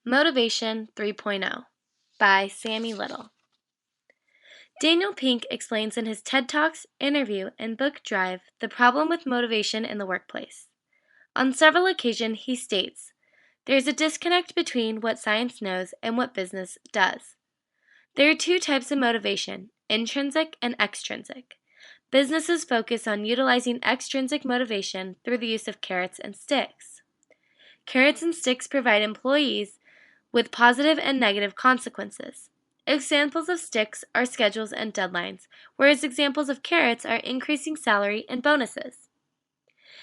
Motivation 3.0 by Sammy Little. Daniel Pink explains in his TED Talks, interview, and book Drive the problem with motivation in the workplace. On several occasions, he states, there is a disconnect between what science knows and what business does. There are two types of motivation, intrinsic and extrinsic. Businesses focus on utilizing extrinsic motivation through the use of carrots and sticks. Carrots and sticks provide employees with positive and negative consequences. Examples of sticks are schedules and deadlines, whereas examples of carrots are increasing salary and bonuses.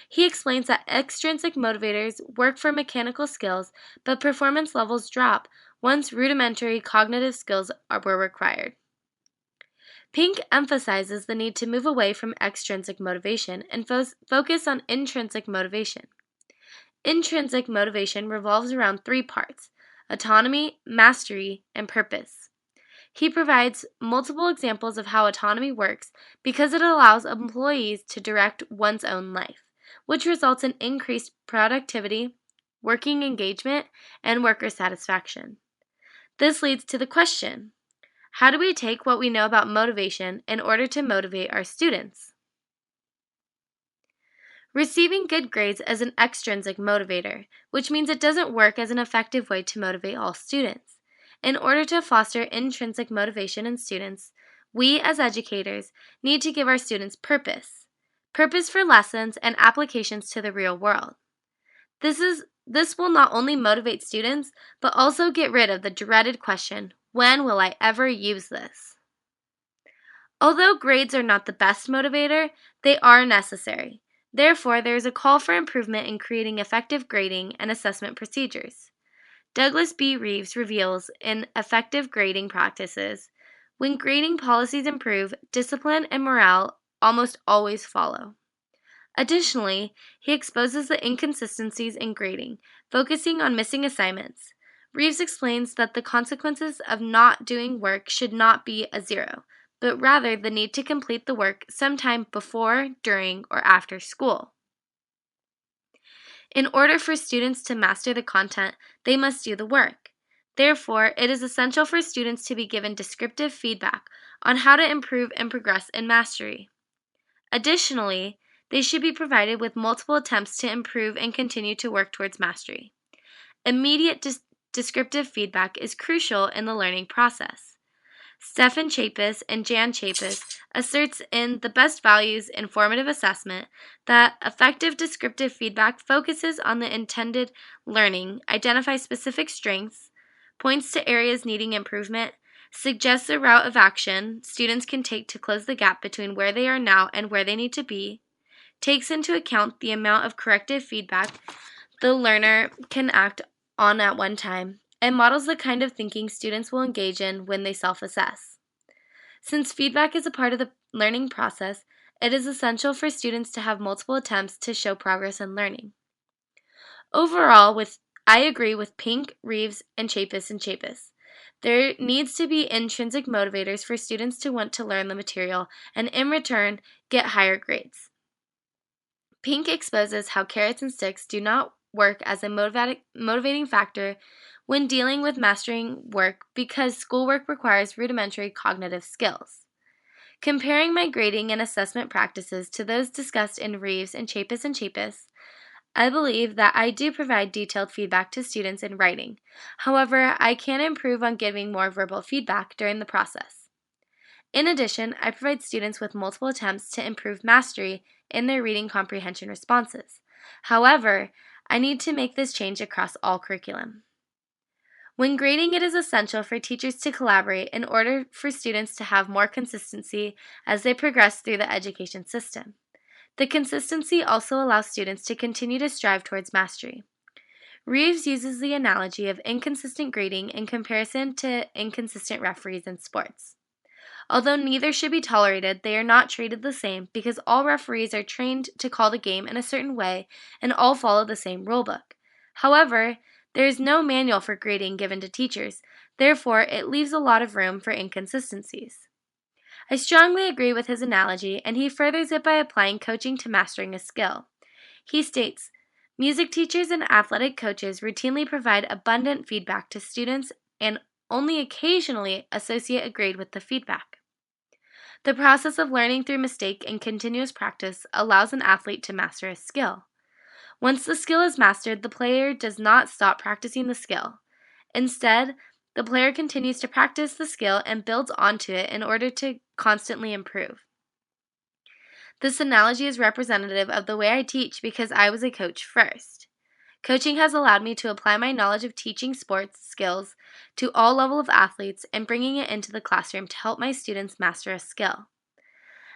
He explains that extrinsic motivators work for mechanical skills, but performance levels drop once rudimentary cognitive skills were required. Pink emphasizes the need to move away from extrinsic motivation and focus on intrinsic motivation. Intrinsic motivation revolves around three parts: autonomy, mastery, and purpose. He provides multiple examples of how autonomy works because it allows employees to direct one's own life, which results in increased productivity, working engagement, and worker satisfaction. This leads to the question, how do we take what we know about motivation in order to motivate our students? Receiving good grades is an extrinsic motivator, which means it doesn't work as an effective way to motivate all students. In order to foster intrinsic motivation in students, we as educators need to give our students purpose for lessons and applications to the real world. This will not only motivate students, but also get rid of the dreaded question, when will I ever use this? Although grades are not the best motivator, they are necessary. Therefore, there is a call for improvement in creating effective grading and assessment procedures. Douglas B. Reeves reveals in Effective Grading Practices, when grading policies improve, discipline and morale almost always follow. Additionally, he exposes the inconsistencies in grading, focusing on missing assignments. Reeves explains that the consequences of not doing work should not be a 0, but rather the need to complete the work sometime before, during, or after school. In order for students to master the content, they must do the work. Therefore, it is essential for students to be given descriptive feedback on how to improve and progress in mastery. Additionally, they should be provided with multiple attempts to improve and continue to work towards mastery. Immediate descriptive feedback is crucial in the learning process. Stefan Chapis and Jan Chapis asserts in The Best Values Informative Assessment that effective descriptive feedback focuses on the intended learning, identifies specific strengths, points to areas needing improvement, suggests a route of action students can take to close the gap between where they are now and where they need to be, takes into account the amount of corrective feedback the learner can act on at one time, and models the kind of thinking students will engage in when they self-assess. Since feedback is a part of the learning process, it is essential for students to have multiple attempts to show progress in learning. Overall, I agree with Pink, Reeves, and Chapis. There needs to be intrinsic motivators for students to want to learn the material and in return get higher grades. Pink exposes how carrots and sticks do not work as a motivating factor when dealing with mastering work because schoolwork requires rudimentary cognitive skills. Comparing my grading and assessment practices to those discussed in Reeves and Chapis, I believe that I do provide detailed feedback to students in writing. However, I can improve on giving more verbal feedback during the process. In addition, I provide students with multiple attempts to improve mastery in their reading comprehension responses. However, I need to make this change across all curriculum. When grading, it is essential for teachers to collaborate in order for students to have more consistency as they progress through the education system. The consistency also allows students to continue to strive towards mastery. Reeves uses the analogy of inconsistent grading in comparison to inconsistent referees in sports. Although neither should be tolerated, they are not treated the same because all referees are trained to call the game in a certain way and all follow the same rulebook. However, there is no manual for grading given to teachers, therefore it leaves a lot of room for inconsistencies. I strongly agree with his analogy, and he furthers it by applying coaching to mastering a skill. He states, Music teachers and athletic coaches routinely provide abundant feedback to students and only occasionally associate a grade with the feedback. The process of learning through mistake and continuous practice allows an athlete to master a skill. Once the skill is mastered, the player does not stop practicing the skill. Instead, the player continues to practice the skill and builds onto it in order to constantly improve. This analogy is representative of the way I teach because I was a coach first. Coaching has allowed me to apply my knowledge of teaching sports skills to all levels of athletes and bringing it into the classroom to help my students master a skill.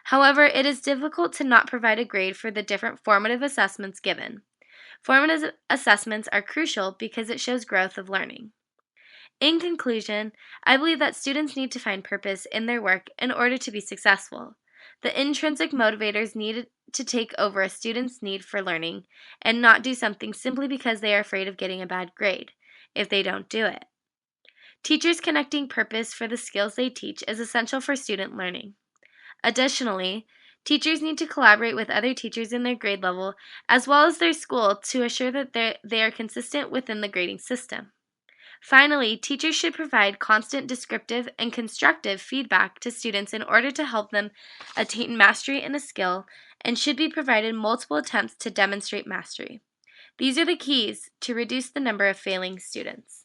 However, it is difficult to not provide a grade for the different formative assessments given. Formative assessments are crucial because it shows growth of learning. In conclusion, I believe that students need to find purpose in their work in order to be successful. The intrinsic motivators need to take over a student's need for learning and not do something simply because they are afraid of getting a bad grade if they don't do it. Teachers connecting purpose for the skills they teach is essential for student learning. Additionally, teachers need to collaborate with other teachers in their grade level as well as their school to assure that they are consistent within the grading system. Finally, teachers should provide constant descriptive and constructive feedback to students in order to help them attain mastery in a skill and should be provided multiple attempts to demonstrate mastery. These are the keys to reduce the number of failing students.